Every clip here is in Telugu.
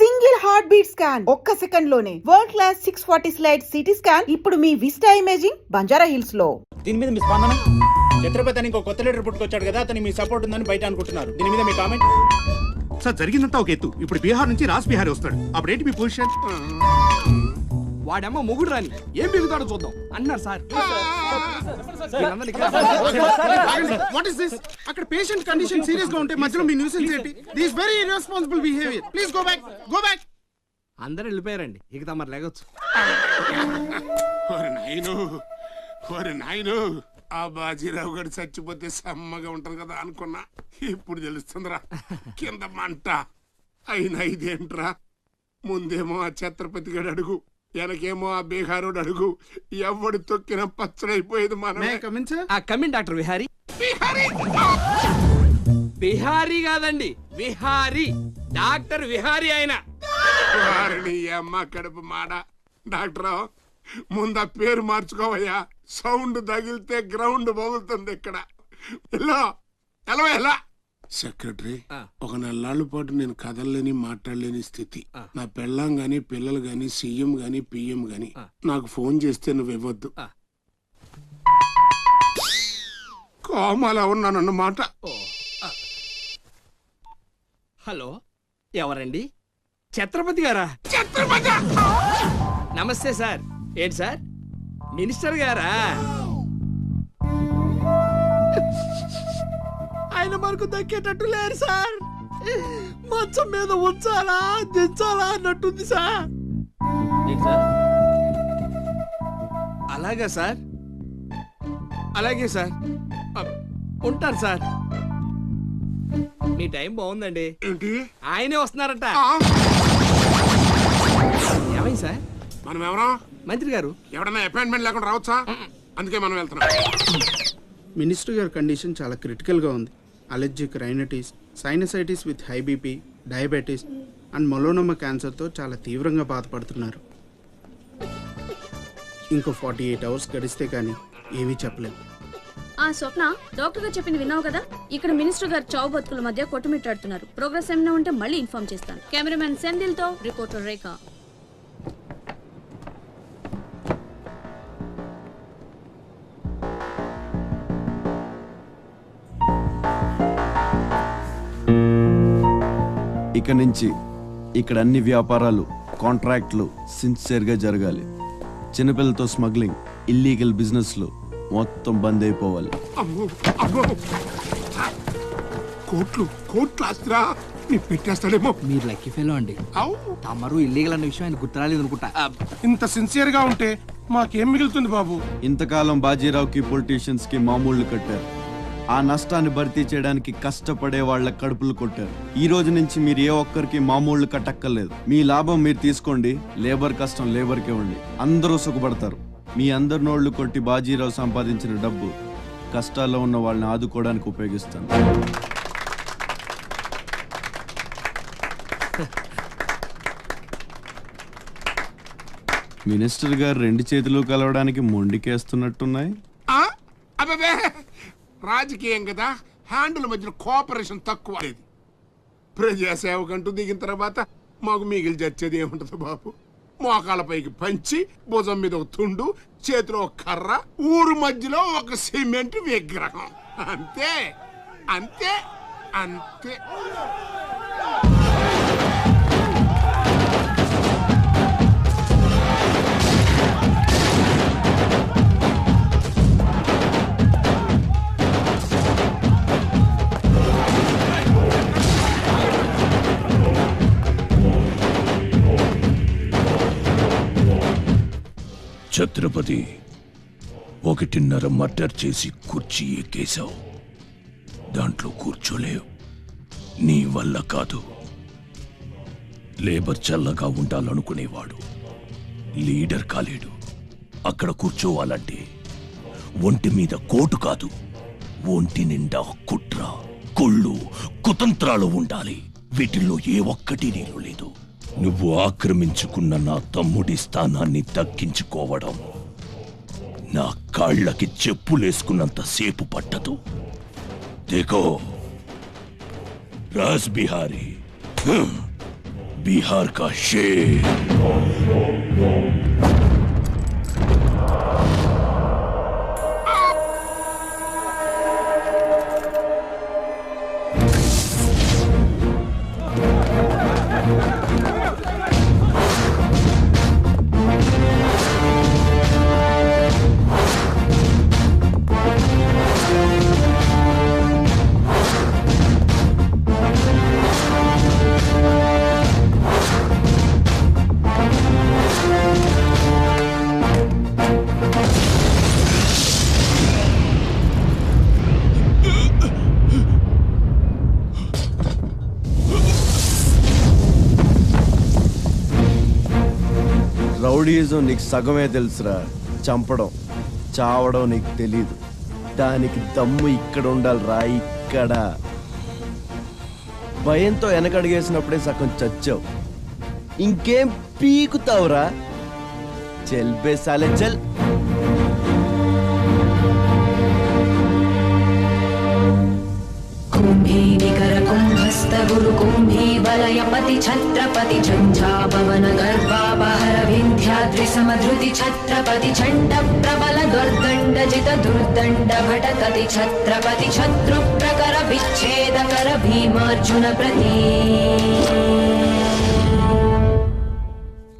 సింగిల్ హార్ట్ బీట్ స్కాన్ ఒక్క సెకండ్ లోనే world class 640 slide CT scan ఇప్పుడు మీ విస్టా ఇమేజింగ్ బంజారా హిల్స్ లో. దీని మీద మీ స్పందన? ఛత్రపతి ఇంకో కొత్త లీడర్ పుట్టుకొచ్చాడు కదా, అతని మీ సపోర్ట్ ఉందని బయట అనుకుంటున్నారు. దీని మీద మీ కామెంట్? సార్ జరిగిందంతా ఒక ఎత్తు. ఇప్పుడు బీహార్ నుంచి రాజ్ బిహారీ వస్తాడు. అప్పుడేంటి మీ పొజిషన్? వాడేమో మొగుడు రాని ఏం బిగుతాడో చూద్దాం అన్నారు సార్. What is this? అక్కడ పేషెంట్ కండిషన్ సీరియస్ గా ఉంటే మధ్యలో మీ న్యూసెన్స్ ఏంటి? This very irresponsible behaviour. Please go back, go back. అందరూ వెళ్ళిపోయారండి, ఇక తమరు లేగొచ్చు. ఓరి నాయను, ఆ బాజీరావు గారు చచ్చిపోతే సమ్మగా ఉంటది కదా అనుకున్నా. ఇప్పుడు తెలుస్తుందిరా కింద మంట. అయినా ఇదేంట్రా, ముందేమో ఆ ఛత్రపతి గడు అడుగు, వెనకేమో ఆ బీహారోడు అడుగు. ఎవడు తొక్కిన పచ్చడైపోయేది మనం. ఆ కమిన్ డాక్టర్ విహారీ. బిహారీ కాదండి, విహారీ. డాక్టర్ విహారీ ఆయన. వారిని అమ్మ కడుపు మాడ. డాక్టర్ ముందు ఆ పేరు మార్చుకోవయ్యా. సౌండ్ తగిలితే గ్రౌండ్ బాగుతుంది ఇక్కడ. ఎలా సెక్రటరీ, ఒక నెలల పాటు నేను కదలలేని మాట్లాడలేని స్థితి. నా పెళ్ళాం గాని పిల్లలు గాని సీఎం గాని పిఎం గాని నాకు ఫోన్ చేస్తే నువ్వు ఇవ్వద్దు. కోమాలా ఉన్నానన్నమాట. హలో, ఎవరండి? ఛత్రపతి గారా? నమస్తే సార్. ఏంటి సార్, మినిస్టర్ గారా? ఆయన మనకు దక్కేటట్టు లేరు సార్. మంచం మీద ఉంచాలా దించాలా అన్నట్టుంది సార్. అలాగా సార్, అలాగే సార్, ఉంటారు సార్. మీ టైం బాగుందండి. ఏంటి? ఆయనే వస్తున్నారట. ఏమైంది సార్? మనం ఎవరో మంత్రి గారు. ఎవడన్నా అపాయింట్మెంట్ లేకుండా రావచ్చా? అందుకే మనం వెళ్తున్నాం. మినిస్టర్ గారి కండిషన్ చాలా క్రిటికల్గా ఉంది. Allergic rhinitis, sinusitis with high BP, diabetes and melanoma క్యాన్సర్తో చాలా తీవ్రంగా బాధపడుతున్నారు. ఇంకో 48 అవర్స్ గడిస్తే కానీ ఏమీ చెప్పలేము. ఆ స్వప్న, డాక్టర్ గారు చెప్పింది విన్నావు కదా? ఇక్కడ మినిస్టర్ గారు చావు బతుకుల మధ్య కొట్టుమిట్టాడుతున్నారు. ప్రోగ్రెస్ ఏమైనా ఉంటే మళ్ళీ ఇన్ఫార్మ్ చేస్తాను. కెమెరామెన్ సెందిల్ తో రిపోర్టర్ రేఖ. ఇక నుంచి ఇక్కడ అన్ని వ్యాపారాలు, కాంట్రాక్ట్లు సిన్సియర్గా జరగాలి. చిన్నపిల్లలతో స్మగ్లింగ్, ఇల్లీగల్ బిజినెస్లు మొత్తం బంద్ అయిపోవాలి. కోట్లు ఆస్తిరా పెట్టేస్తాడేమో. మీరు లక్కీ ఫెలో అండి. తమరు ఇల్లీగల్ అన్న విషయం ఆయన గుర్తురాలేదు అనుకుంటా. ఇంత సిన్సియర్ గా ఉంటే మాకేం మిగులుతుంది బాబు? ఇంతకాలం బాజీరావుకి పొలిటీషియన్స్ కి మామూళ్లు కట్టారు. ఆ నష్టాన్ని భర్తీ చేయడానికి కష్టపడే వాళ్ళ కడుపులు కొట్టారు. ఈ రోజు నుంచి మీరు ఏ ఒక్కరికి మామూళ్లు కట్టక్కర్లేదు. మీ లాభం మీరు తీసుకోండి, లేబర్ కష్టం లేబర్కే ఉండి అందరూ సుఖపడతారు. మీ అందరి నోళ్లు కొట్టి బాజీరావు సంపాదించిన డబ్బు కష్టాల్లో ఉన్న వాళ్ళని ఆదుకోవడానికి ఉపయోగిస్తాను. మినిస్టర్ గారు 2 చేతులు కలవడానికి మొండికేస్తున్నట్టున్నాయి. అబ్బే, రాజకీయం కదా, హ్యాండిల్ మధ్యన కోఆపరేషన్ తక్కువ. ప్రజాసేవకంటూ దిగిన తర్వాత మాకు మిగిలి చచ్చేది ఏముంటది బాబు? మోకాళ్ళ పైకి పంచి, భుజం మీద ఒక తుండు, చేతిలో ఒక కర్ర, ఊరు మధ్యలో ఒక సిమెంట్ విగ్రహం. అంతే అంతే అంతే. ఛత్రపతి, 1.5 మర్డర్ చేసి కుర్చీ ఎక్కేశావు. దాంట్లో కూర్చోలేవు. నీ వల్ల కాదు. లేబర్ చల్లగా ఉండాలనుకునేవాడు లీడర్ కాలేడు. అక్కడ కూర్చోవాలంటే ఒంటి మీద కోటు కాదు, ఒంటి నిండా కుట్ర, కొళ్ళు, కుతంత్రాలు ఉండాలి. వీటిల్లో ఏ ఒక్కటి నీరు లేదు. నువ్వు ఆక్రమించుకున్న నా తమ్ముడి స్థానాన్ని దక్కించుకోవడం నా కాళ్ళకి చెప్పులేసుకున్నంత సేపు పట్టదు. దేకో రాజ్ బిహారీ, बिहार का शेर। రౌడీజం నీకు సగమే తెలుసురా, చంపడం చావడం నీకు తెలీదు. దానికి దమ్ము ఇక్కడ ఉండాలిరా, ఇక్కడ. భయంతో వెనకడిగేసినప్పుడే సగం చచ్చావు, ఇంకేం పీకుతావురా? చల్ బే సాలే చల్. कुंभी निकर कुंभस्थ गुरु कुंभी वलयपति छत्रपति झंझापवन गर्भापहर विंध्याद्रि समधृति छत्रपति चंड प्रबल दुर्दंड जित दुर्दंड भटकति छत्रपति शत्रु प्रकर विच्छेद कर भीमार्जुन प्रति.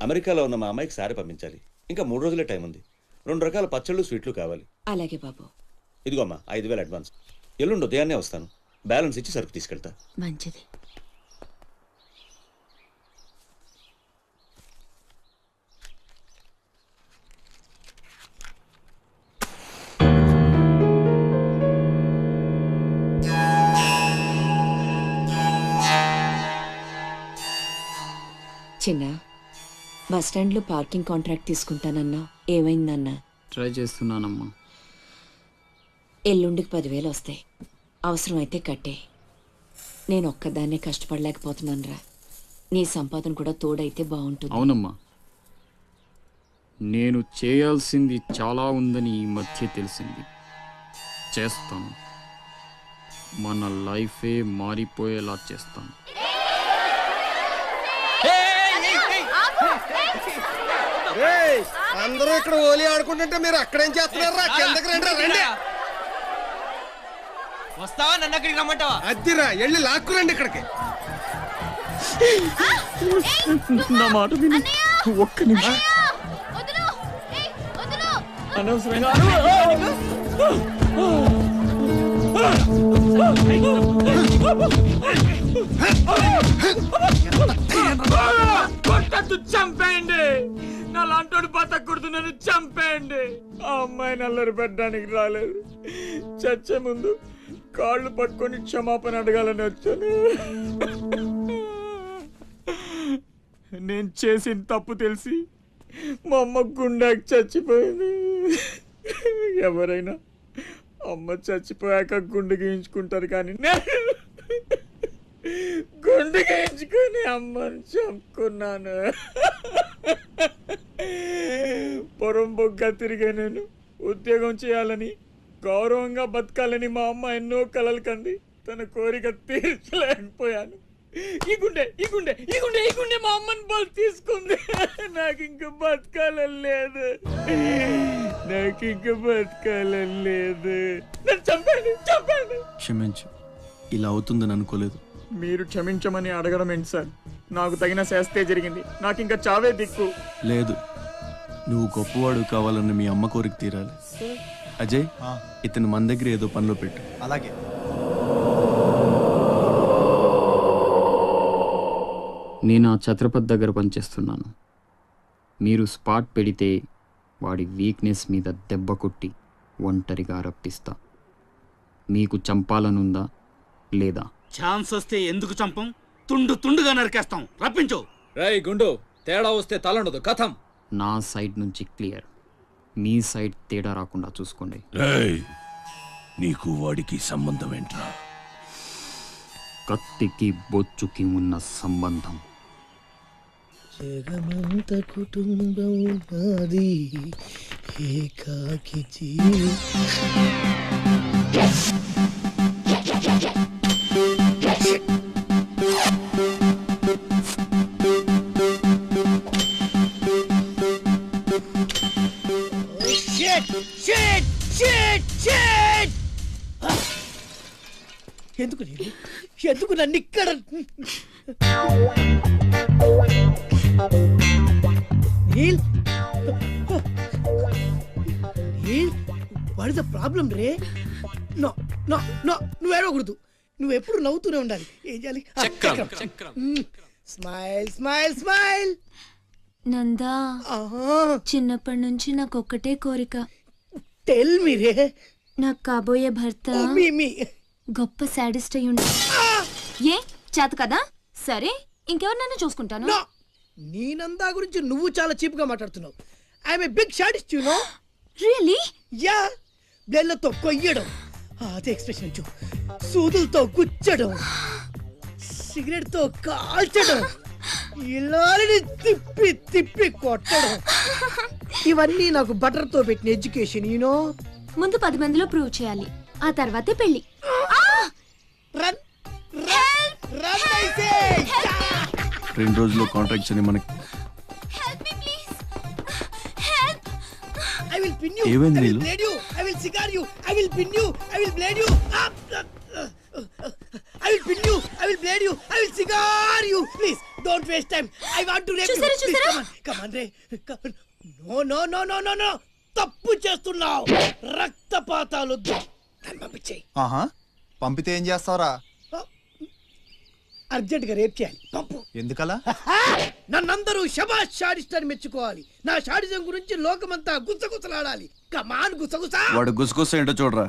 అమెరికాలో ఉన్న మా అమ్మాయికి సారి పంపించాలి. ఇంకా 3 రోజులే టైం ఉంది. 2 రకాల పచ్చళ్ళు స్వీట్లు కావాలి. అలాగే బాబు. ఇదిగో అమ్మా 5,000 అడ్వాన్స్. ఎల్లుండి ఉదయాన్నే వస్తాను. బ్యాలెన్స్ ఇచ్చి సరుకు తీసుకెళ్తా. మంచిది. చిన్న బస్ స్టాండ్లో పార్కింగ్ కాంట్రాక్ట్ తీసుకుంటానన్నా, ఏమైందన్నా? ట్రై చేస్తున్నానమ్మా. ఎల్లుండికి 10,000 వస్తాయి. అవసరమైతే కట్టే. నేను ఒక్కదాన్నే కష్టపడలేకపోతున్నాను రా. నీ సంపాదన కూడా తోడైతే బాగుంటుంది. అవునమ్మా, నేను చేయాల్సింది చాలా ఉందని ఈ మధ్య తెలిసింది. చేస్తాను. మన లైఫే మారిపోయేలా చేస్తాను. అందరూ ఇక్కడ ఓలి ఆడుకుంటుంటే మీరు అక్కడేం చేస్తున్నారా? కిందకి రండి, రండి. వస్తావా? నన్ను అక్కడికి రమ్మంటావా? అద్దిరా, వెళ్ళి లాక్కురండి ఇక్కడికి. నా మాట విని ఒక్క నిమిషం. అనవసరంగా కొట్టద్దు, చంపేయండి. నా లాంటోడు బతకూడదు, నన్ను చంపేయండి. ఆ అమ్మాయి నల్లరి పెట్టడానికి రాలేదు. చచ్చే ముందు కాళ్ళు పట్టుకొని క్షమాపణ అడగాలని వచ్చాను. నేను చేసిన తప్పు తెలిసి మా అమ్మ గుండెకి చచ్చిపోయింది. ఎవరైనా అమ్మ చచ్చిపోయాక గుండె గీయించుకుంటారు, కానీ గుండె గీయించుకొని అమ్మని చంపుకున్నాను. పొరం బొగ్గా తిరిగా నేను ఉద్యోగం చేయాలని, గౌరవంగా బతకాలని మా అమ్మ ఎన్నో కలలు కంది. తన కోరిక తీర్చలేకపోయాను. ఈ గుండె ఈ గుండె ఈ గుండె ఈ గుండె మా అమ్మని బలి తీసుకుంది. నాకు ఇంకా బతకాలని లేదు, నాకు ఇంకా బతకాలని లేదు. నన్ను చంపండి, చంపండి. క్షమించు, ఇలా అవుతుందని అనుకోలేదు. మీరు క్షమించమని అడగడం ఏంటి సార్? నాకు తగిన శాస్తే జరిగింది. నాకు ఇంకా చావే దిక్కు లేదు. నువ్వు గొప్పవాడు కావాలని మీ అమ్మ కోరిక తీరాలి. అజయ్, ఇతను మన దగ్గర ఏదో పనిలో పెట్టు. అలాగే. నేను ఆ ఛత్రపతి దగ్గర పనిచేస్తున్నాను. మీరు స్పాట్ పెడితే వాడి వీక్నెస్ మీద దెబ్బ కొట్టి ఒంటరిగా రప్పిస్తా. మీకు చంపాలనుందా లేదా? ఛాన్స్ వస్తే ఎందుకు చంపం? తుండు తుండుగా నరికేస్తాం. రప్పించు. రేయ్ గుండు, తేడా వస్తే తలండదు, కథం. నా సైడ్ నుంచి క్లియర్. మీ సైడ్ తేడా రాకుండా చూసుకోండి. రేయ్, నీకు వాడికి సంబంధం ఏంట్రా? కత్తికి బొచ్చుకి ఉన్న సంబంధం. జగమంత కుటుంబం నాది, ఏకాకి జీవి. ఎందుకు నేను ఎందుకు నన్ను ఇక్కడ Neel Neel what is the problem రే? నో నో నో నువ్వు ఏడవకూడదు, నువ్వు ఎప్పుడు నవ్వుతూనే ఉండాలి. ఏం చేయాలి? Smile smile smile. నందా, చిన్నప్పటి నుంచి నాకు ఒక్కటే కోరిక. టెల్ మీ రే. నాకు కాబోయే భర్త గొప్ప సాడిస్ట్ అయి ఉండాలి. ఏ చేత కదా? సరే, ఇంకెవరినైనా చూసుకుంటాను. నీ నందా గురించి నువ్వు చాలా చీప్ గా మాట్లాడుతున్నావు. I'm a big sadist you know. Really? Yeah. బ్లేడ్లతో కొయ్యడం, అదే ఎక్స్ప్రెషన్ చూ, సూదులతో గుచ్చడం, సిగరెట్ తో కాల్చడం, ఇలాని తిప్పి తిప్పి కొట్టడం, ఇవన్నీ నాకు బటర్ తో పెట్టిన ఎడ్యుకేషన్ యూనో. ముందు 10 మందిలో ప్రూవ్ చేయాలి, ఆ తర్వాతే పెళ్లి. Run run I say. 2 రోజుల్లో కాంట్రాక్ట్స్ అని మనకి. I will pin you. ఏమైంది I will Neelu? blade you. I will cigar you. I will pin you. I will blade you. I will pin you. I will blade you. I will cigar you. Please don't waste time. I want to rape you. Please come on, Ray. Come on. No, no, no, no, no, no. తప్పు చేస్తున్నావు. రక్తపాతాలు దాన్ని పంపించేయి. పంపితే ఏం చేస్తావురా? అర్జెంట్ గా రేప్ చేయాలి. పంపు. ఎందుకలా? నన్నందరూ శబాష్ షాడిస్ట్ అని మెచ్చుకోవాలి. నా షాడిజం గురించి లోకమంతా గుసగుసలాడాలి. కమాన్ గుసగుసా. వాడు గుసగుస ఏంటో చూడరా.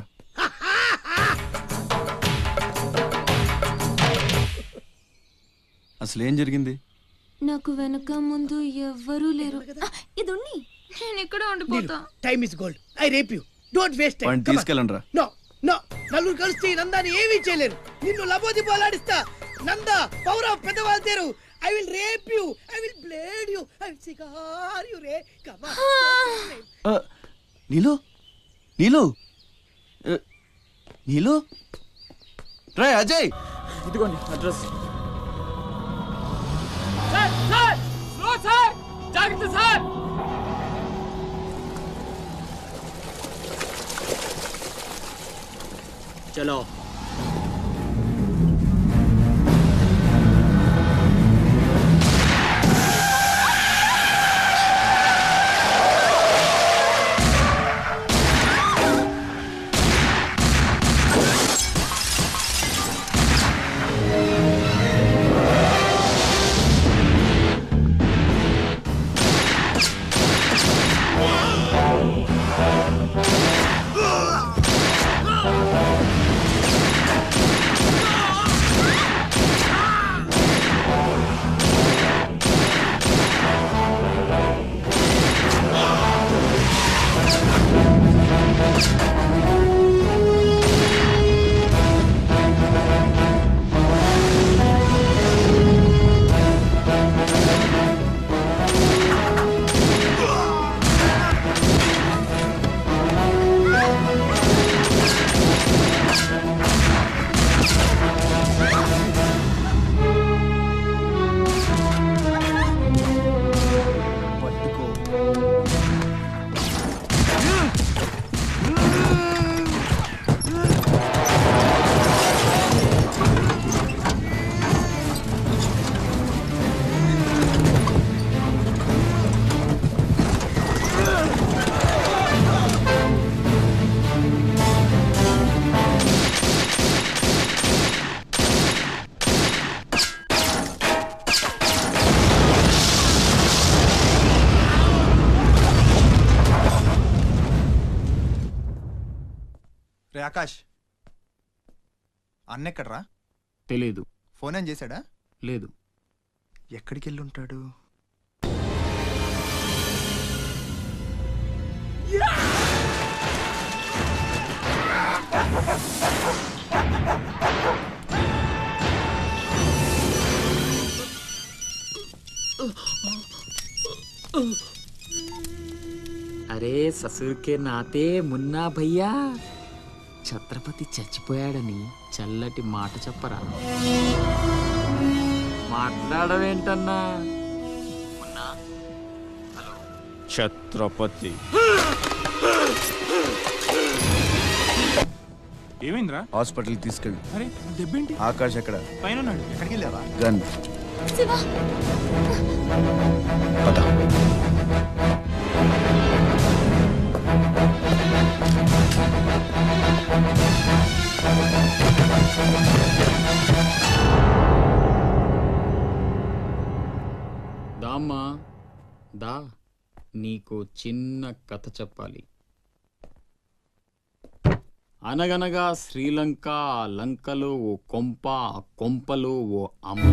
అసలు ఏం జరిగింది? నాకు వెనక ముందు ఎవ్వరూ లేరు. ఇది ఉన్ని నేను ఇక్కడ ఉండిపోతా. Time is gold. I rape you. Don't waste time. వాడిని తీసుకెళ్ళండి రా. నో నో, నలుగురు కలిసి నందాని ఏమీ చేయలేరు. నిన్ను లబోది పోలాడిస్తా. నందా పవర్ ఆఫ్ పెద్దవాళ్ళు తేరు. I will rape you. I will blade you. I will cigar you రే. Come on. నీలు నీలు నీలు రే అజయ్, ఇదిగోండి address. Sir sir slow sir, జాగ్రత్త సార్. చలో. రే ఆకాష్, అన్నెక్కడ్రా? తెలీదు. ఫోన్ ఏం చేశాడా? లేదు. ఎక్కడికి వెళ్ళి ఉంటాడు? అరే ససుర్ కే నాతే మున్నా భయ్యా, ఛత్రపతి చచ్చిపోయాడని చల్లటి మాట చెప్పరా. మాట్లాడవేంటన్నా? ఛత్రపతి ఏమైందిరా? హాస్పిటల్ తీసుకెళ్ళు. అరే దెబ్బేంటి? ఆకాష్ ఎక్కడ? పైన ఉన్నాడు. ఎక్కడికి వెళ్ళావా? గన్. పద. దామ్మా దా, నీకు చిన్న కథ చెప్పాలి. అనగనగా శ్రీలంక, ఆ లంకలో ఓ కొంప, ఆ కొంపలో ఓ అమ్మ.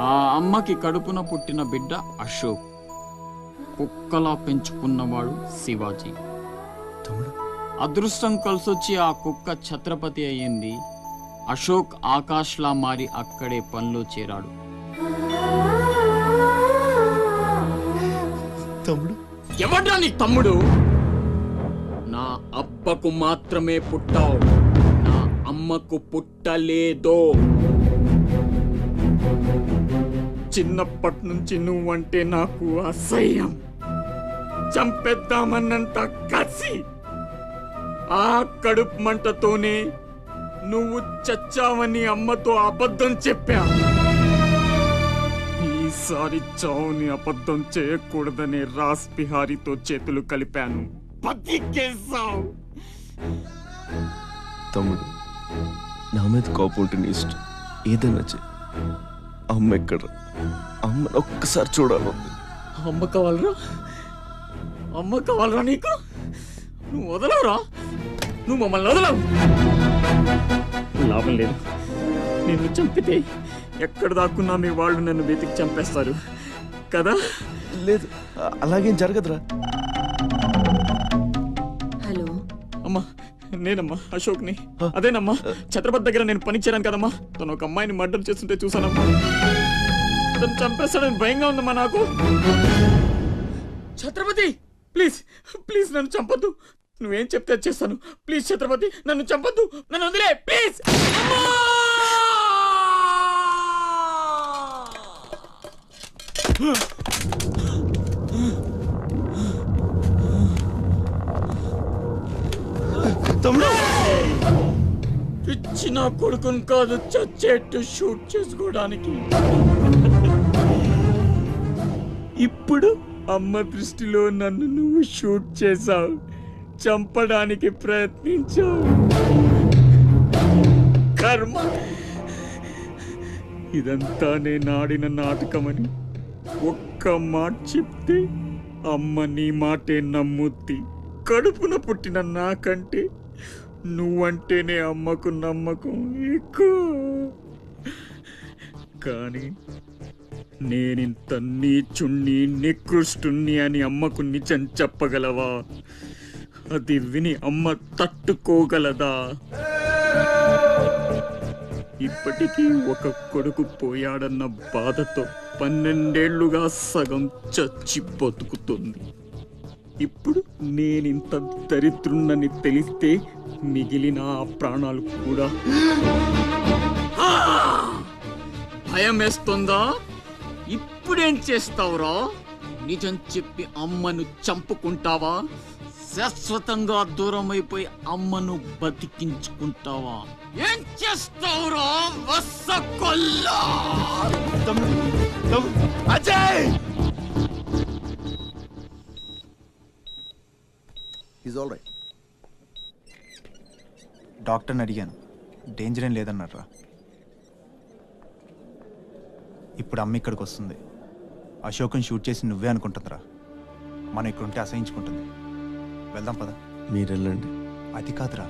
ఆ అమ్మకి కడుపున పుట్టిన బిడ్డ అశోక్. కుక్కలా పెంచుకున్నవాడు శివాజీ. అదృష్టం కలిసొచ్చి ఆ కుక్క ఛత్రపతి అయ్యింది. అశోక్ ఆకాష్లా మారి అక్కడే పనిలో చేరాడు. తమ్ముడు ఎవడ్రా నీ తమ్ముడు? నా అబ్బకు మాత్రమే పుట్టావు, నా అమ్మకు పుట్టలేదో. చిన్నప్పటి నుంచి నువ్వంటే నాకు అసహ్యం, చంపేద్దామన్నంత కసి. ఆ కడుపు మంటతోనే నువ్వు చచ్చావని అమ్మతో అబద్ధం చెప్పా. ఈసారి చావుని అబద్ధం చేయకూడదని రాస్ బిహారీతో చేతులు కలిపాను. బతికేసావు. తమ్ముడు, నా మీద కోపం ఉంటే నీ ఇష్టం, ఏదైనా చెయ్యి. అమ్మ ఎక్కడ? అమ్మని ఒక్కసారి చూడాలి. అమ్మ కావాలరా? అమ్మ కావాలరా నీకు? నువ్వు వదలవురా, నువ్వు మమ్మల్ని వదలవు. లాభం లేదు, నిన్ను చంపితే ఎక్కడ దాక్కున్నా మీ వాళ్ళు నన్ను వెతికి చంపేస్తారు కదా? లేదు, అలాగేం జరగదురా. హలో అమ్మా, నేనమ్మా అశోక్ని. అదేనమ్మా, ఛత్రపతి దగ్గర నేను పని చేరాను కదమ్మా. తను ఒక అమ్మాయిని మర్డర్ చేస్తుంటే చూసానమ్మా. తను చంపేస్తాడని భయంగా ఉందమ్మా నాకు. ఛత్రపతి ప్లీజ్ ప్లీజ్ నన్ను చంపొద్దు. నువ్వేం చెప్తే చేస్తాను. ప్లీజ్ ఛత్రపతి నన్ను చంపొద్దు, నన్ను వదిలే ప్లీజ్. పిచ్చిన కొడుకుని కాదు చచ్చేట్టు షూట్ చేసుకోవడానికి. ఇప్పుడు అమ్మ దృష్టిలో నన్ను నువ్వు షూట్ చేశావు, చంపడానికి ప్రయత్నించావు. కర్మ. ఇదంతా నేను ఆడిన నాటకమని ఒక్క మాట చెప్తే అమ్మ నీ మాటే నమ్ముద్ది. కడుపున పుట్టిన నాకంటే నువ్వంటేనే అమ్మకు నమ్మకం ఎక్కువ. కానీ నేనింత నీచుణ్ణి నికృష్టుణ్ణి అని అమ్మకు నిజం చెప్పగలవా? అది విని అమ్మ తట్టుకోగలదా? ఇప్పటికీ ఒక కొడుకు పోయాడన్న బాధతో 12 ఏళ్లుగా సగం చచ్చి బతుకుతుంది. ఇప్పుడు నేనింత దరిద్రున్నని తెలిస్తే మిగిలిన ఆ ప్రాణాలు కూడా భయం వేస్తుందా? ఇప్పుడేం చేస్తావురా? నిజం చెప్పి అమ్మను చంపుకుంటావా? శాశ్వతంగా దూరం అయిపోయి అమ్మను బతికించుకుంటావా? ఏం చేస్తావురా వస్సకొల్లా? అజయ్! Is all right. డాక్టర్ని అడిగాను, డేంజర్ ఏం లేదన్నారా. ఇప్పుడు అమ్మ ఇక్కడికి వస్తుంది. అశోక్ని షూట్ చేసి నువ్వే అనుకుంటుందిరా. మనం ఇక్కడ ఉంటే అసహించుకుంటుంది. వెళ్దాం పద. మీరు వెళ్ళండి. అది కాదురా,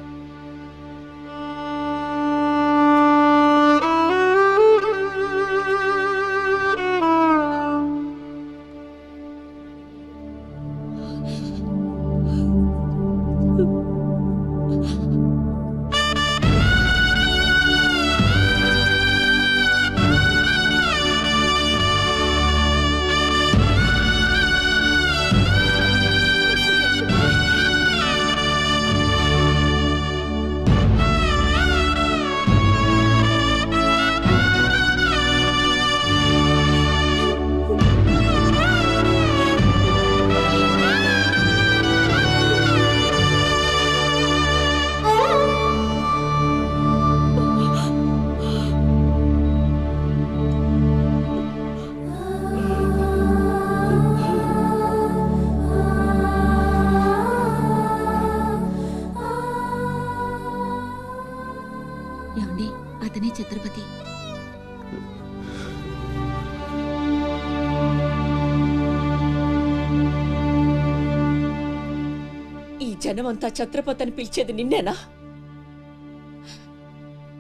జనమంతా ఛత్రపతి అని పిలిచేది నిన్నేనా?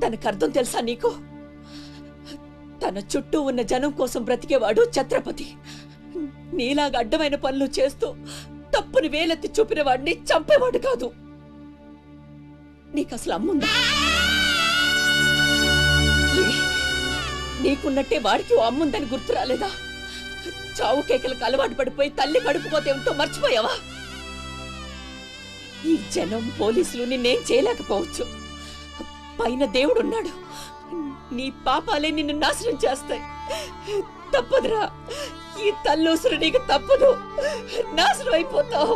దానికి అర్థం తెలుసా నీకు? తన చుట్టూ ఉన్న జనం కోసం బ్రతికేవాడు ఛత్రపతి. నీలాగా అడ్డమైన పనులు చేస్తూ తప్పుని వేలెత్తి చూపిన వాడిని చంపేవాడు కాదు. నీకు అసలు అమ్ముందా? నీకున్నట్టే వాడికి ఓ అమ్ముందని గుర్తు రాలేదా? చావు కేకలకు అలవాటు పడిపోయి తల్లి కడుపుకోతే ఏమిటో మర్చిపోయావా? ఈ జనం పోలీసులు నిన్నేం చేయలేకపోవచ్చు. పైన దేవుడున్నాడు. నీ పాపాలే నిన్ను నాశనం చేస్తాయి. తప్పదురా, ఈ తల్లూసురు నీకు తప్పదు. నాశనం అయిపోతావు.